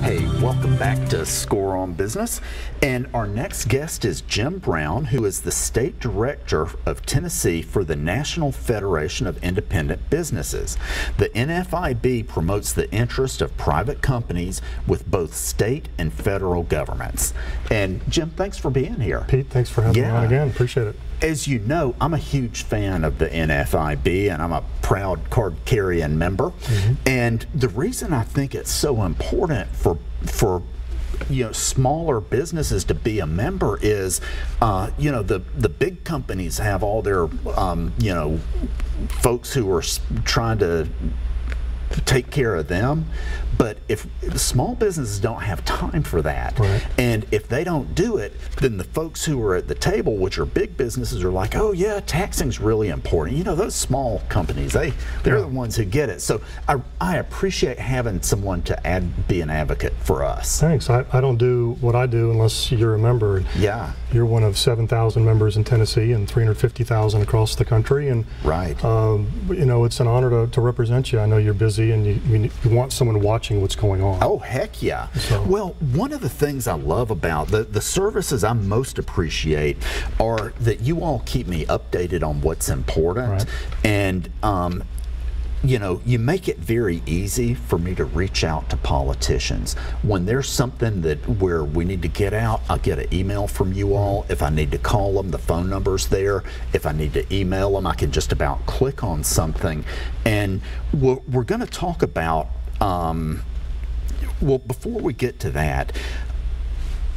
Hey, welcome back to Score on Business. And our next guest is Jim Brown, who is the State Director of Tennessee for the National Federation of Independent Businesses. The NFIB promotes the interest of private companies with both state and federal governments. And Jim, thanks for being here. Pete, thanks for having me on again. Appreciate it. As you know, I'm a huge fan of the NFIB, and I'm a proud card-carrying member. And the reason I think it's so important for smaller businesses to be a member is, the big companies have all their, folks who are trying to take care of them, but if small businesses don't have time for that, and if they don't do it, then the folks who are at the table, which are big businesses, are like, oh yeah, taxing's really important. You know, those small companies, they're the ones who get it. So I appreciate having someone to be an advocate for us. Thanks. I don't do what I do unless you're a member. Yeah. You're one of 7,000 members in Tennessee and 350,000 across the country, and it's an honor to represent you. I know you're busy and you want someone watching what's going on. Oh, heck yeah. So. Well, one of the things I love about the services I most appreciate are that you all keep me updated on what's important, and you make it very easy for me to reach out to politicians. When there's something where we need to get out, I'll get an email from you all. If I need to call them, the phone number's there. If I need to email them, I can just about click on something. And we're going to talk about, well, before we get to that,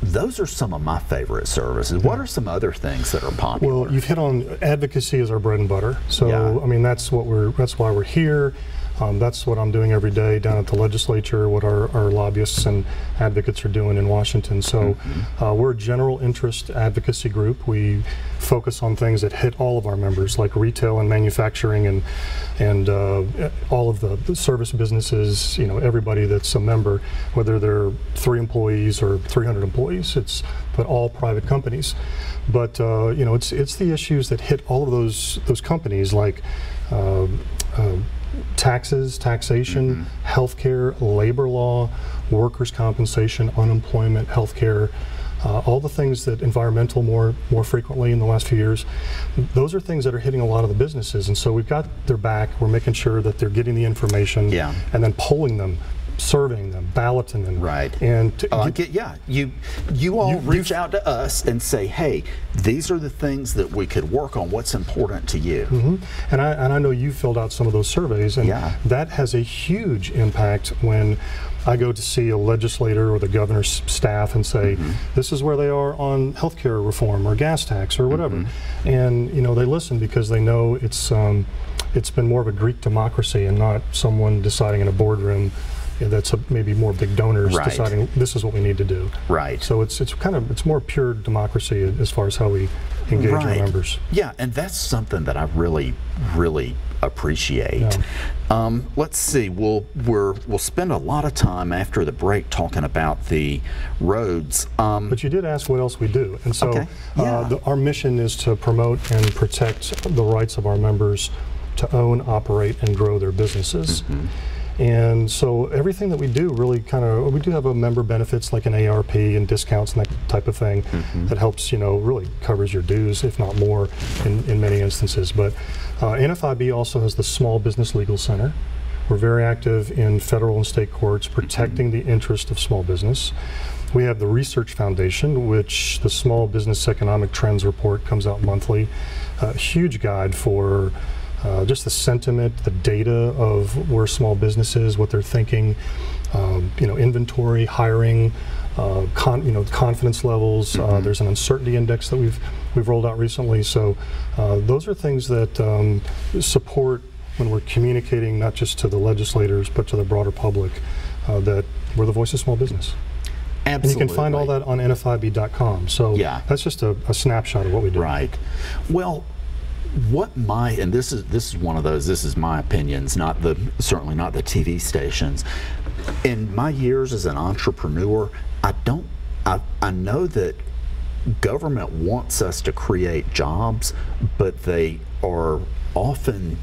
those are some of my favorite services. What are some other things that are popular? Well, you've hit on advocacy as our bread and butter. So I mean, that's why we're here. That's what I'm doing every day down at the legislature, what our lobbyists and advocates are doing in Washington. So we're a general interest advocacy group. We focus on things that hit all of our members, like retail and manufacturing and all of the service businesses, everybody that's a member, whether they're 3 employees or 300 employees, but all private companies. But it's the issues that hit all of those companies, like taxes, taxation, healthcare, labor law, workers' compensation, unemployment, healthcare, all the things that environmental more frequently in the last few years. Those are things that are hitting a lot of the businesses, and so we've got their back. We're making sure that they're getting the information and then polling them, surveying them, balloting them. And you all reach out to us and say, hey, these are the things that we could work on. What's important to you? And I know you filled out some of those surveys, and that has a huge impact when I go to see a legislator or the governor's staff and say, this is where they are on healthcare reform or gas tax or whatever. And they listen because they know it's been more of a Greek democracy and not someone deciding in a boardroom that's maybe more big donors deciding this is what we need to do. So it's more pure democracy as far as how we engage our members. Yeah, and that's something that I really appreciate. Let's see. We'll spend a lot of time after the break talking about the roads. But you did ask what else we do, and so our mission is to promote and protect the rights of our members to own, operate, and grow their businesses. And so everything that we do really we do have a member benefits like an ARP and discounts and that type of thing that helps, really covers your dues, if not more in many instances. But NFIB also has the Small Business Legal Center. We're very active in federal and state courts protecting the interest of small business. We have the Research Foundation, which the Small Business Economic Trends Report comes out monthly. A huge guide for just the sentiment, the data of where small business is, what they're thinking, inventory, hiring, confidence levels. There's an uncertainty index that we've rolled out recently. So those are things that support when we're communicating not just to the legislators but to the broader public that we're the voice of small business. And you can find all that on NFIB.com. So that's just a snapshot of what we do. Well, and this is one of those, this is my opinions, certainly not the TV stations. In my years as an entrepreneur, I know that government wants us to create jobs, but they are often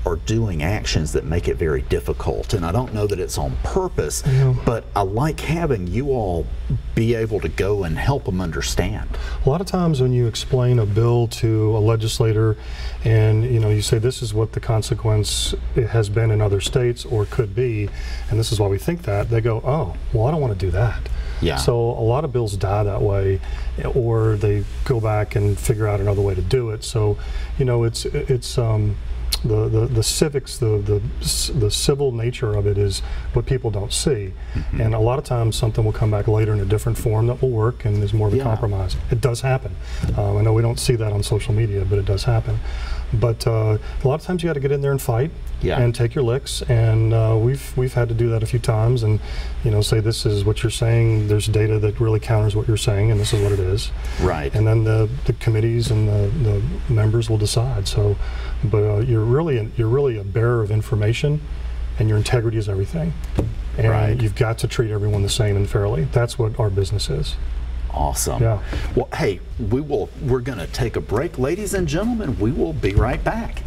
are doing actions that make it very difficult. And I don't know that it's on purpose, but I like having you all be able to go and help them understand. A lot of times when you explain a bill to a legislator and you say this is what the consequence has been in other states or could be, and this is why we think that, they go, oh, well, I don't want to do that. Yeah. So a lot of bills die that way, or they go back and figure out another way to do it. So, it's the civics, the civil nature of it is what people don't see. And a lot of times something will come back later in a different form that will work and is more of a compromise. It does happen. I know we don't see that on social media, but it does happen. But a lot of times you got to get in there and fight and take your licks, and we've had to do that a few times and say this is what you're saying, there's data that really counters what you're saying, and this is what it is. Right. And then the committees and the members will decide. So, but you're really a bearer of information, and your integrity is everything. And you've got to treat everyone the same and fairly. That's what our business is. Awesome. Yeah. Well, hey, we're going to take a break. Ladies and gentlemen, we will be right back.